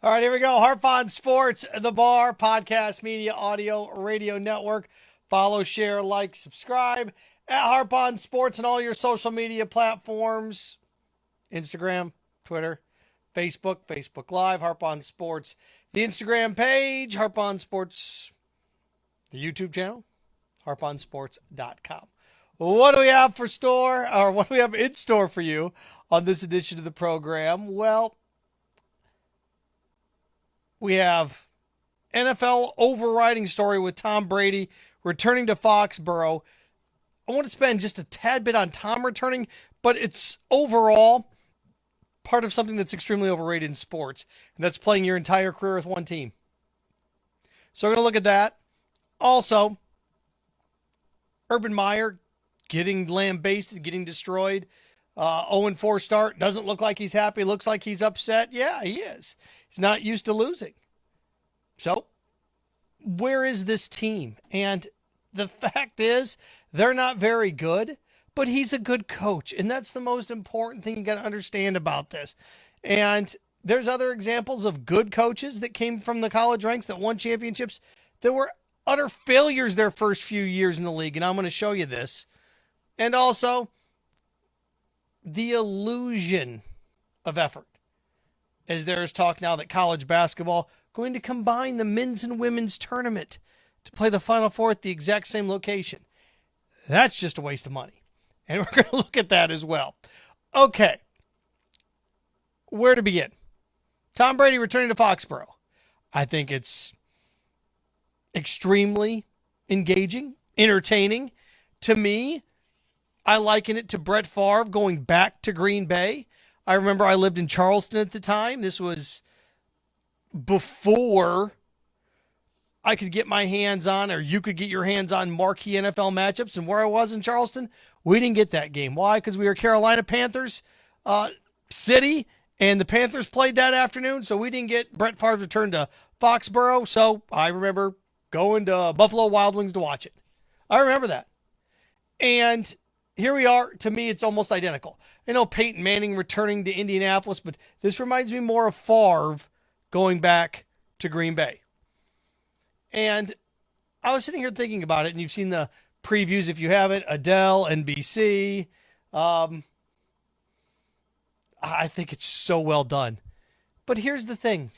All right, here we go. Harp on Sports, The Bar, podcast, media, audio, radio network. Follow, share, like, subscribe at Harp on Sports and all your social media platforms. Instagram, Twitter, Facebook Live, Harp on Sports. The Instagram page, Harp on Sports. The YouTube channel, harponsports.com. What do we have in store for you on this edition of the program? Well, we have NFL overriding story with Tom Brady returning to Foxborough. I want to spend just a tad bit on Tom returning, but it's overall part of something that's extremely overrated in sports, and that's playing your entire career with one team. So we're going to look at that. Also, Urban Meyer getting lambasted, getting destroyed. 0-4 start. Doesn't look like he's happy. Looks like he's upset. Yeah, he is. He's not used to losing. So, where is this team? And the fact is, they're not very good, but he's a good coach. And that's the most important thing you got to understand about this. And there's other examples of good coaches that came from the college ranks that won championships that were utter failures their first few years in the league. And I'm going to show you this. And also, the illusion of effort. As there is talk now that college basketball going to combine the men's and women's tournament to play the Final Four at the exact same location. That's just a waste of money. And we're going to look at that as well. Okay. Where to begin? Tom Brady returning to Foxborough. I think it's extremely engaging, entertaining. To me, I liken it to Brett Favre going back to Green Bay. I remember I lived in Charleston at the time. This was before I could get my hands on, or you could get your hands on marquee NFL matchups. And where I was in Charleston, we didn't get that game. Why? Because we were Carolina Panthers city, and the Panthers played that afternoon, so we didn't get Brett Favre's return to Foxborough. So I remember going to Buffalo Wild Wings to watch it. I remember that. And here we are. To me, it's almost identical. I know Peyton Manning returning to Indianapolis, but this reminds me more of Favre going back to Green Bay. And I was sitting here thinking about it, and you've seen the previews if you haven't. Adele, NBC. I think it's so well done. But here's the thing.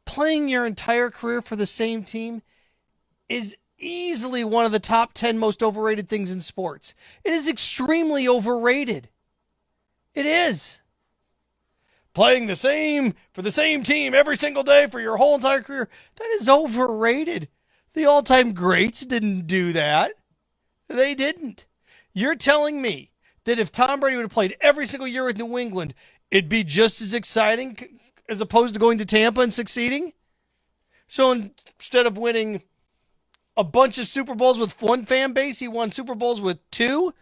Playing your entire career for the same team is easily one of the top 10 most overrated things in sports. It is extremely overrated. It is. Playing for the same team every single day for your whole entire career, that is overrated. The all-time greats didn't do that. They didn't. You're telling me that if Tom Brady would have played every single year with New England, it'd be just as exciting as opposed to going to Tampa and succeeding? So instead of winning a bunch of Super Bowls with one fan base, he won Super Bowls with two,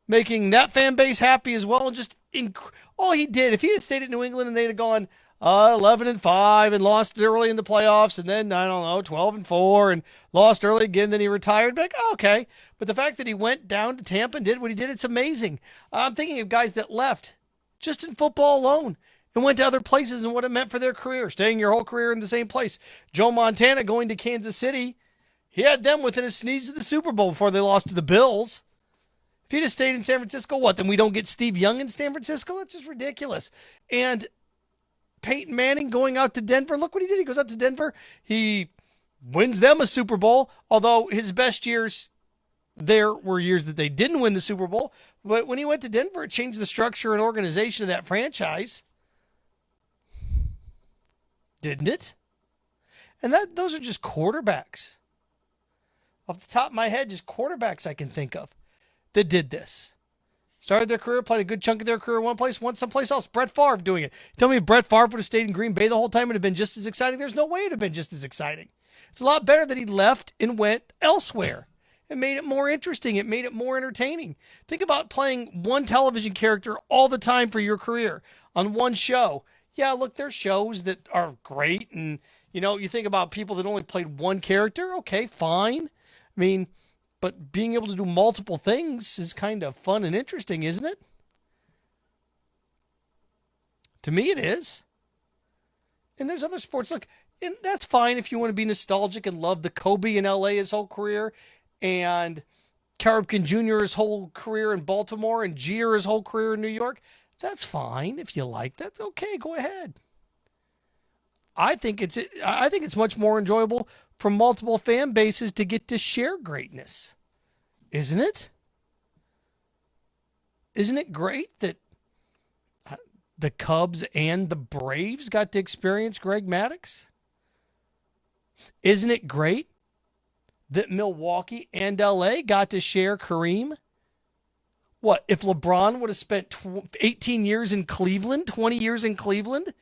making that fan base happy as well. And just all he did, if he had stayed at New England and they'd have gone 11-5 and lost early in the playoffs, and then, 12-4 and lost early again, then he retired, be like, oh, okay. But the fact that he went down to Tampa and did what he did, it's amazing. I'm thinking of guys that left just in football alone and went to other places and what it meant for their career, staying your whole career in the same place. Joe Montana going to Kansas City, he had them within a sneeze of the Super Bowl before they lost to the Bills. If he'd have stayed in San Francisco, what, then we don't get Steve Young in San Francisco? That's just ridiculous. And Peyton Manning going out to Denver, look what he did. He goes out to Denver. He wins them a Super Bowl, although his best years there were years that they didn't win the Super Bowl. But when he went to Denver, it changed the structure and organization of that franchise. Didn't it? And those are just quarterbacks. Off the top of my head, just quarterbacks I can think of that did this. Started their career, played a good chunk of their career in one place, went someplace else. Brett Favre doing it. Tell me if Brett Favre would have stayed in Green Bay the whole time, it would have been just as exciting. There's no way it would have been just as exciting. It's a lot better that he left and went elsewhere. It made it more interesting. It made it more entertaining. Think about playing one television character all the time for your career on one show. Yeah, look, there's shows that are great. And, you think about people that only played one character. Okay, fine. But being able to do multiple things is kind of fun and interesting, isn't it? To me, it is. And there's other sports. Look, and that's fine if you want to be nostalgic and love the Kobe in LA his whole career, and Cal Ripken Jr. his whole career in Baltimore, and Jeter his whole career in New York. That's fine if you like that. Okay, go ahead. I think it's much more enjoyable for multiple fan bases to get to share greatness. Isn't it? Isn't it great that the Cubs and the Braves got to experience Greg Maddux? Isn't it great that Milwaukee and LA got to share Kareem? What, if LeBron would have spent 18 years in Cleveland, 20 years in Cleveland,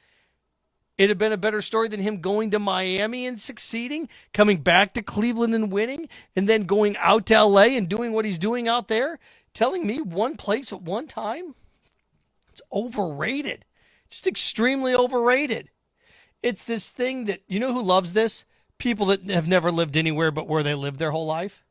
it'd have been a better story than him going to Miami and succeeding, coming back to Cleveland and winning, and then going out to LA and doing what he's doing out there, telling me one place at one time? It's overrated. Just extremely overrated. It's this thing that, you know who loves this? People that have never lived anywhere but where they lived their whole life.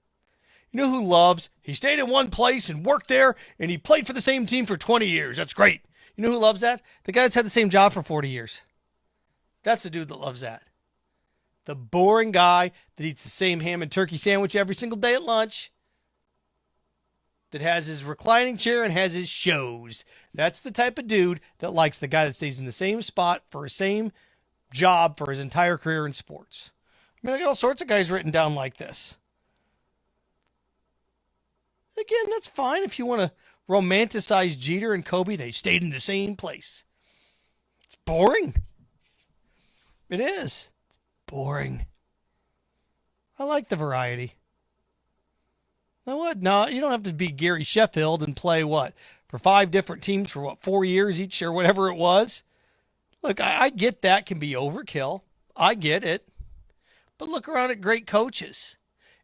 You know who loves, he stayed in one place and worked there, and he played for the same team for 20 years. That's great. You know who loves that? The guy that's had the same job for 40 years. That's the dude that loves that. The boring guy that eats the same ham and turkey sandwich every single day at lunch, that has his reclining chair and has his shows. That's the type of dude that likes the guy that stays in the same spot for the same job for his entire career in sports. I mean, I got all sorts of guys written down like this. Again, that's fine if you want to romanticize Jeter and Kobe. They stayed in the same place. It's boring. It is. It's boring. I like the variety. Now what? No, you don't have to be Gary Sheffield and play what? For 5 different teams for what, 4 years each or whatever it was? Look, I get that can be overkill. I get it. But look around at great coaches.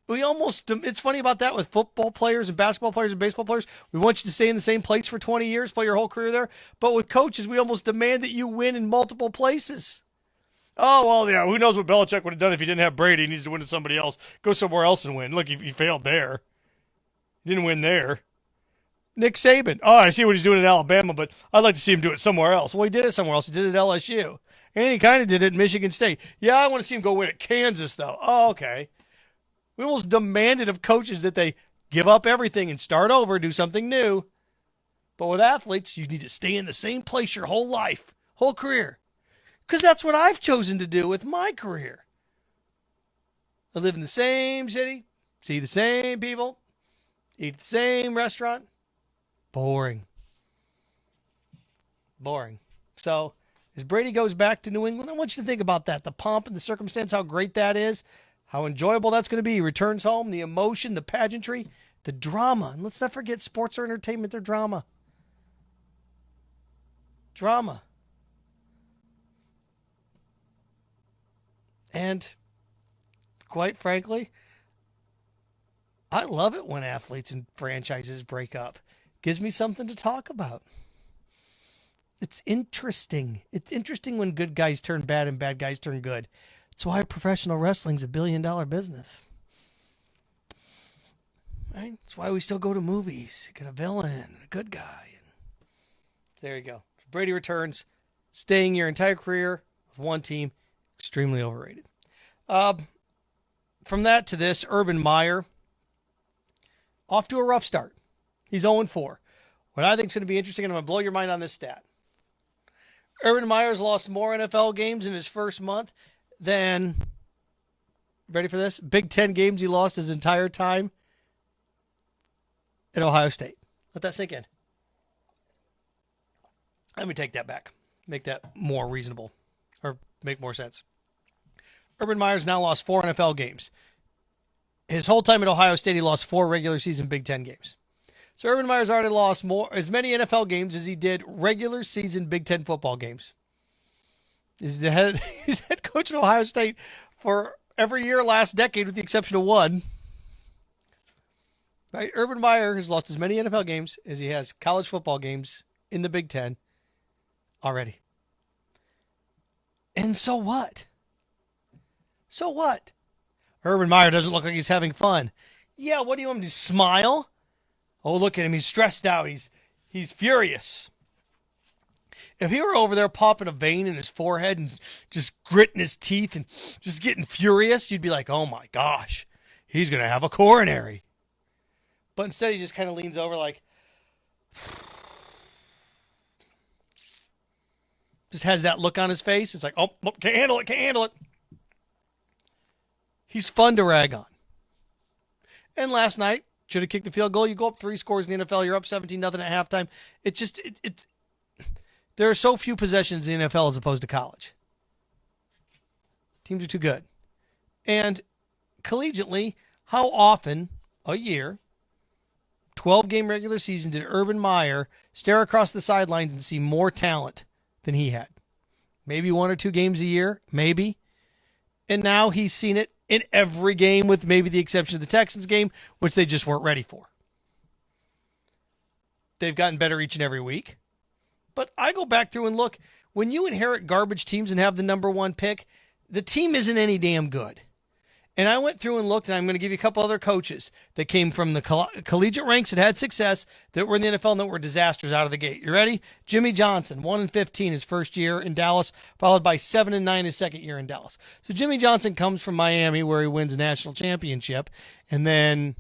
It's funny about that with football players and basketball players and baseball players. We want you to stay in the same place for 20 years, play your whole career there. But with coaches, we almost demand that you win in multiple places. Oh, well, yeah, who knows what Belichick would have done if he didn't have Brady. He needs to win to somebody else. Go somewhere else and win. Look, he failed there. He didn't win there. Nick Saban. Oh, I see what he's doing in Alabama, but I'd like to see him do it somewhere else. Well, he did it somewhere else. He did it at LSU. And he kind of did it at Michigan State. Yeah, I want to see him go win at Kansas, though. Oh, okay. We almost demanded of coaches that they give up everything and start over, do something new. But with athletes, you need to stay in the same place your whole life, whole career. Because that's what I've chosen to do with my career. I live in the same city, see the same people, eat the same restaurant. Boring. So, as Brady goes back to New England, I want you to think about that. The pomp and the circumstance, how great that is. How enjoyable that's going to be. He returns home, the emotion, the pageantry, the drama. And let's not forget, sports are entertainment, they're drama. Drama. And quite frankly, I love it when athletes and franchises break up. Gives me something to talk about. It's interesting. It's interesting when good guys turn bad and bad guys turn good. That's why professional wrestling's $1 billion business. Right? That's why we still go to movies. You get a villain and a good guy. There you go. Brady Returns. Staying your entire career with one team. Extremely overrated. From that to this, Urban Meyer. Off to a rough start. He's 0-4. What I think is going to be interesting, and I'm going to blow your mind on this stat. Urban Meyer's lost more NFL games in his first month than, ready for this? Big Ten games he lost his entire time at Ohio State. Let that sink in. Let me take that back. Make that more reasonable or make more sense. Urban Meyer's now lost 4 NFL games. His whole time at Ohio State, he lost 4 regular season Big Ten games. So Urban Meyer's already lost as many NFL games as he did regular season Big Ten football games. He's head coach at Ohio State for every year last decade with the exception of one. Right? Urban Meyer has lost as many NFL games as he has college football games in the Big Ten already. And so what? So what? Urban Meyer doesn't look like he's having fun. Yeah, what do you want him to smile? Oh, look at him. He's stressed out. He's furious. If he were over there popping a vein in his forehead and just gritting his teeth and just getting furious, you'd be like, oh my gosh, he's going to have a coronary. But instead he just kind of leans over like, just has that look on his face. It's like, oh, can't handle it. He's fun to rag on. And last night, should have kicked the field goal. You go up 3 scores in the NFL. You're up 17-0 at halftime. It's just, there are so few possessions in the NFL as opposed to college. Teams are too good. And collegiately, how often a year, 12-game regular season, did Urban Meyer stare across the sidelines and see more talent than he had? Maybe 1 or 2 games a year, maybe. And now he's seen it in every game with maybe the exception of the Texans game, which they just weren't ready for. They've gotten better each and every week. But I go back through and look, when you inherit garbage teams and have the number 1 pick, the team isn't any damn good. And I went through and looked, and I'm going to give you a couple other coaches that came from the collegiate ranks that had success, that were in the NFL and that were disasters out of the gate. You ready? Jimmy Johnson, 1-15 his first year in Dallas, followed by 7-9 his second year in Dallas. So Jimmy Johnson comes from Miami, where he wins a national championship, and then,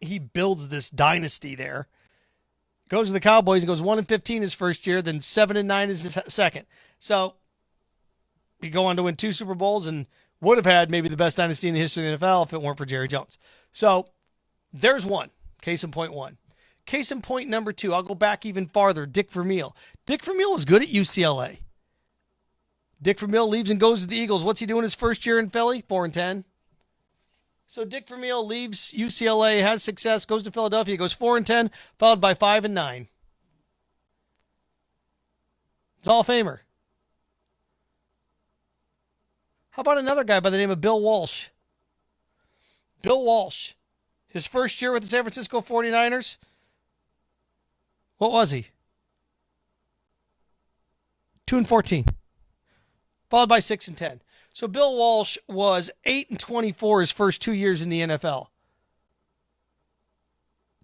he builds this dynasty there. Goes to the Cowboys and goes 1-15 his first year, then 7-9 his second. So he go on to win 2 Super Bowls and would have had maybe the best dynasty in the history of the NFL if it weren't for Jerry Jones. So there's one. Case in point 1. Case in point number 2, I'll go back even farther. Dick Vermeil. Dick Vermeil was good at UCLA. Dick Vermeil leaves and goes to the Eagles. What's he doing his first year in Philly? 4-10. So Dick Vermeil leaves UCLA, has success, goes to Philadelphia, goes 4-10, followed by 5-9. It's Hall of Famer. How about another guy by the name of Bill Walsh? Bill Walsh. His first year with the San Francisco 49ers. What was he? 2-14. Followed by 6-10. So Bill Walsh was 8-24 his first 2 years in the NFL.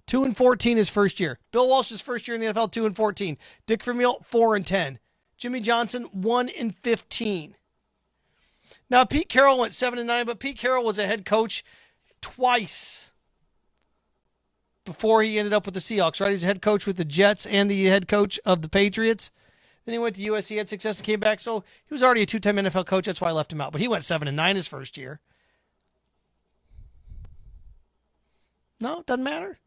2-14 his first year. Bill Walsh's first year in the NFL, 2-14. Dick Vermeil, 4-10. Jimmy Johnson, 1-15. Now, Pete Carroll went 7-9, but Pete Carroll was a head coach twice before he ended up with the Seahawks, right? He's a head coach with the Jets and the head coach of the Patriots. Then he went to USC, had success, and came back. So he was already a 2-time NFL coach. That's why I left him out. But he went 7-9 his first year. No, it doesn't matter.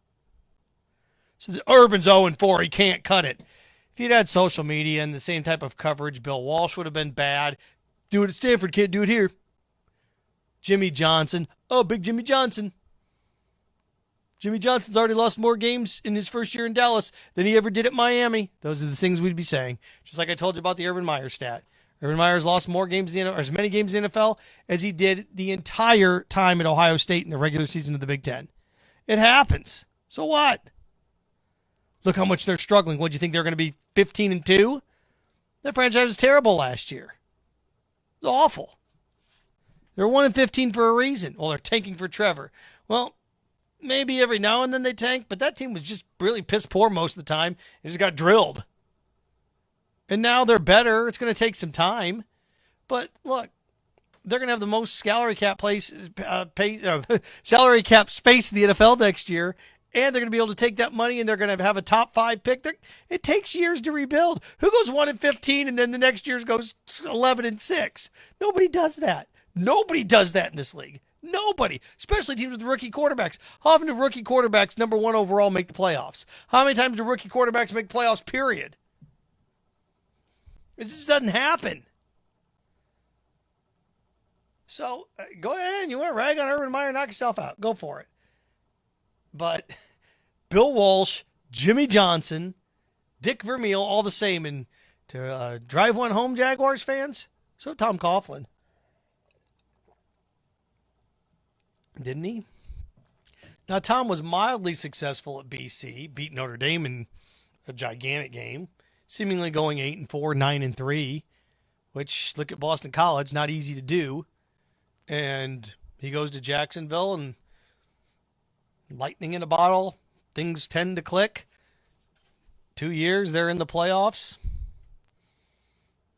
So the Urban's 0-4. He can't cut it. If he'd had social media and the same type of coverage, Bill Walsh would have been bad. Do it at Stanford, can't do it here. Jimmy Johnson. Oh, big Jimmy Johnson. Jimmy Johnson's already lost more games in his first year in Dallas than he ever did at Miami. Those are the things we'd be saying. Just like I told you about the Urban Meyer stat. Urban Meyer's lost more games in the NFL, or as many games in the NFL as he did the entire time at Ohio State in the regular season of the Big Ten. It happens. So what? Look how much they're struggling. What, do you think they're going to be 15-2? That franchise was terrible last year. It was awful. They're 1-15 for a reason. Well, they're tanking for Trevor. Well, maybe every now and then they tank, but that team was just really piss poor most of the time. It just got drilled. And now they're better. It's going to take some time. But look, they're going to have the most salary cap salary cap space in the NFL next year, and they're going to be able to take that money and they're going to have a top 5 pick. It takes years to rebuild. Who goes 1-15 and then the next year goes 11-6? Nobody does that. Nobody does that in this league. Nobody, especially teams with rookie quarterbacks. How often do rookie quarterbacks, number 1 overall, make the playoffs? How many times do rookie quarterbacks make the playoffs, period? It just doesn't happen. So, go ahead. You want to rag on Urban Meyer, knock yourself out. Go for it. But Bill Walsh, Jimmy Johnson, Dick Vermeil, all the same. And to drive one home, Jaguars fans, so Tom Coughlin. Didn't he? Now, Tom was mildly successful at BC, beat Notre Dame in a gigantic game, seemingly going 8-4, 9-3, which, look at Boston College, not easy to do. And he goes to Jacksonville, and lightning in a bottle, things tend to click. 2 years, they're in the playoffs.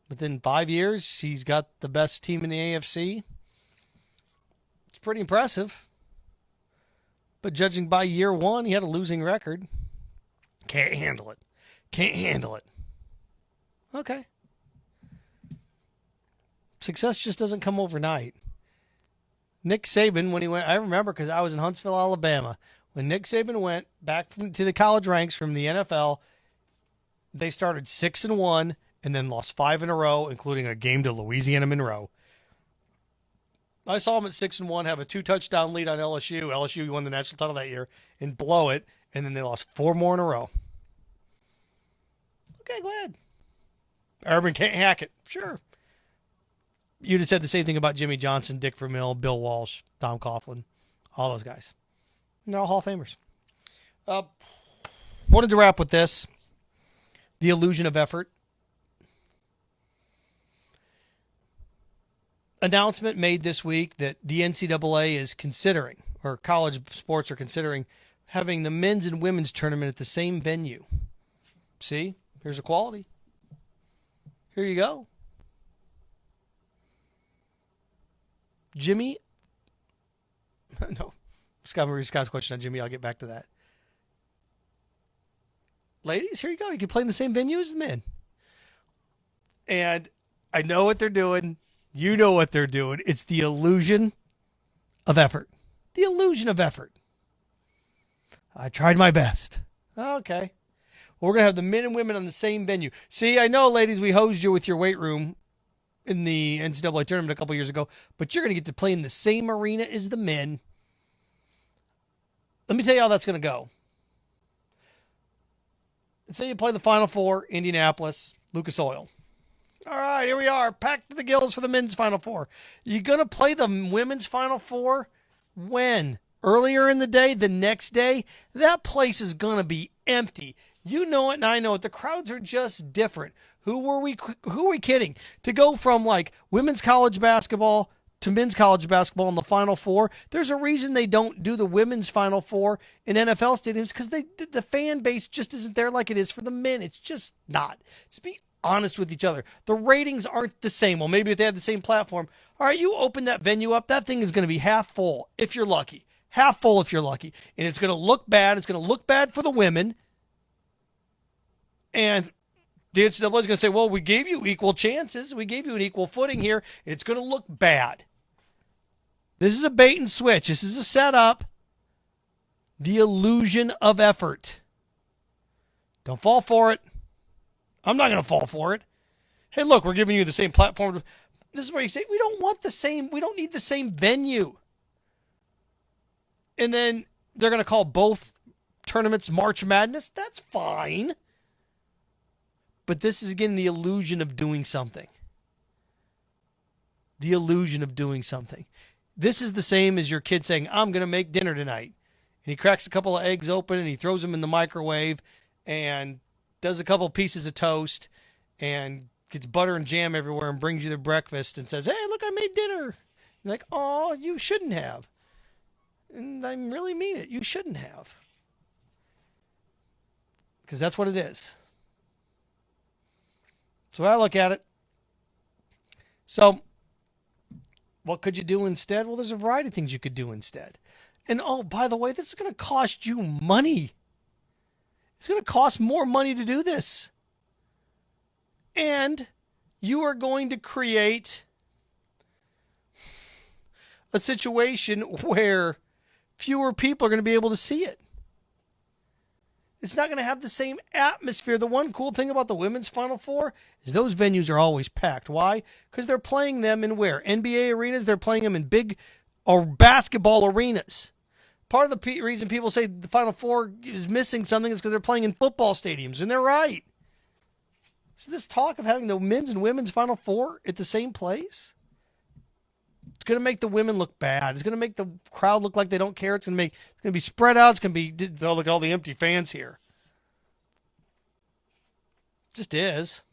Within 5 years, he's got the best team in the AFC. It's pretty impressive. But judging by year one, he had a losing record. Can't handle it. Can't handle it. Okay. Success just doesn't come overnight. Nick Saban, when he went, I remember because I was in Huntsville, Alabama. When Nick Saban went back to the college ranks from the NFL, they started 6-1 and then lost 5 in a row, including a game to Louisiana Monroe. I saw him at 6-1 have a 2-touchdown lead on LSU. LSU won the national title that year and blow it, and then they lost 4 more in a row. Okay, go ahead. Urban can't hack it. Sure. You'd have said the same thing about Jimmy Johnson, Dick Vermeil, Bill Walsh, Tom Coughlin, all those guys. And they're all Hall of Famers. Wanted to wrap with this. The illusion of effort. Announcement made this week that the NCAA is considering, or college sports are considering, having the men's and women's tournament at the same venue. See? Here's equality. Here you go. Jimmy? No. Scott's question on Jimmy. I'll get back to that. Ladies, here you go. You can play in the same venue as the men. And I know what they're doing. You know what they're doing. It's the illusion of effort. The illusion of effort. I tried my best. Okay. Well, we're going to have the men and women on the same venue. See, I know, ladies, we hosed you with your weight room in the NCAA tournament a couple years ago, but you're going to get to play in the same arena as the men. Let me tell you how that's going to go. Let's say you play the Final Four, Indianapolis, Lucas Oil. All right, here we are, packed to the gills for the men's Final Four. You going to play the women's Final Four when? Earlier in the day, the next day? That place is going to be empty. You know it and I know it. The crowds are just different. Who are we kidding? To go from like women's college basketball to men's college basketball in the Final Four, there's a reason they don't do the women's Final Four in NFL stadiums because the fan base just isn't there like it is for the men. It's just not. Just be honest with each other. The ratings aren't the same. Well, maybe if they had the same platform. All right, you open that venue up, that thing is going to be half full if you're lucky. Half full if you're lucky. And it's going to look bad. It's going to look bad for the women. And the NCAA is going to say, well, we gave you equal chances. We gave you an equal footing here. And it's going to look bad. This is a bait and switch. This is a setup. The illusion of effort. Don't fall for it. I'm not going to fall for it. Hey, look, we're giving you the same platform. This is where you say, we don't want the same, we don't need the same venue. And then they're going to call both tournaments March Madness. That's fine. But this is, again, the illusion of doing something. The illusion of doing something. This is the same as your kid saying, I'm going to make dinner tonight. And he cracks a couple of eggs open and he throws them in the microwave and does a couple pieces of toast and gets butter and jam everywhere and brings you the breakfast and says, hey, look, I made dinner. You're like, oh, you shouldn't have. And I really mean it. You shouldn't have. Because that's what it is. So I look at it. So what could you do instead? Well, there's a variety of things you could do instead. And oh, by the way, this is going to cost you money. It's going to cost more money to do this. And you are going to create a situation where fewer people are going to be able to see it. It's not going to have the same atmosphere. The one cool thing about the women's Final Four is those venues are always packed. Why? Because they're playing them in where? NBA arenas. They're playing them in big or basketball arenas. Part of the reason people say the Final Four is missing something is because they're playing in football stadiums, and they're right. So this talk of having the men's and women's Final Four at the same place, it's going to make the women look bad. It's going to make the crowd look like they don't care. It's going to be spread out. It's going to be, oh, look at all the empty fans here. It just is.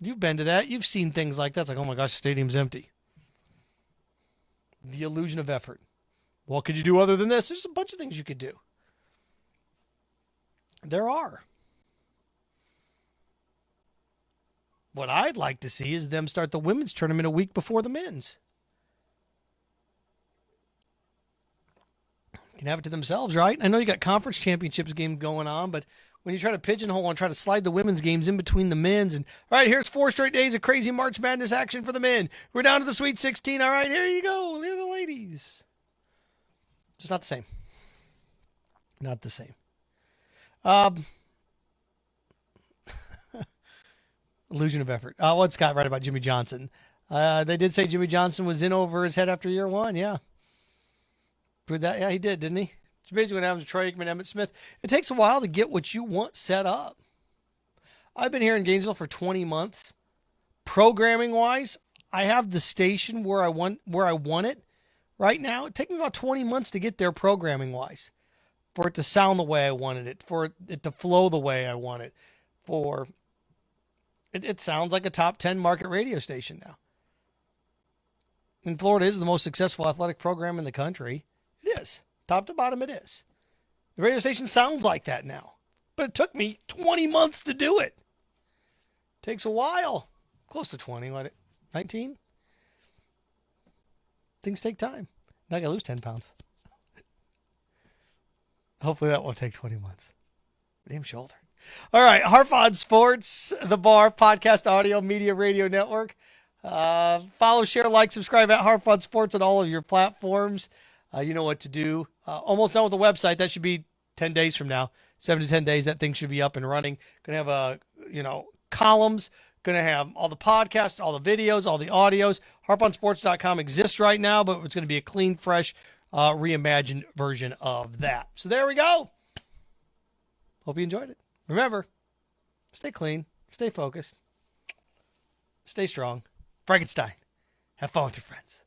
You've been to that. You've seen things like that. It's like, oh my gosh, the stadium's empty. The illusion of effort. What could you do other than this? There's a bunch of things you could do. There are. What I'd like to see is them start the women's tournament a week before the men's. Can have it to themselves, right? I know you got conference championships game going on, but when you try to pigeonhole and try to slide the women's games in between the men's, and all right, here's 4 straight days of crazy March Madness action for the men. We're down to the Sweet 16. All right, here you go. Here are the ladies. It's not the same. Not the same. Illusion of effort. What's Scott right about Jimmy Johnson? They did say Jimmy Johnson was in over his head after year one. Yeah. Proved that. Yeah, he did, didn't he? It's basically what happens to Troy Aikman, Emmitt Smith. It takes a while to get what you want set up. I've been here in Gainesville for 20 months. Programming wise, I have the station where I want it right now. It took me about 20 months to get there programming wise. For it to sound the way I wanted it, for it to flow the way I want it, for it sounds like a top 10 market radio station now. And Florida is the most successful athletic program in the country. It is. Top to bottom, it is. The radio station sounds like that now. But it took me 20 months to do it. Takes a while. Close to 20, what? 19? Things take time. Now I got to lose 10 pounds. Hopefully that won't take 20 months. Damn shoulder. All right, Harp on Sports, The Bar, Podcast Audio, Media Radio Network. Follow, share, like, subscribe at Harp on Sports on all of your platforms. You know what to do. Almost done with the website. That should be 10 days from now. 7 to 10 days, that thing should be up and running. Going to have columns. Going to have all the podcasts, all the videos, all the audios. HarpOnSports.com exists right now, but it's going to be a clean, fresh, reimagined version of that. So there we go. Hope you enjoyed it. Remember, stay clean, stay focused, stay strong. Frankenstein. Have fun with your friends.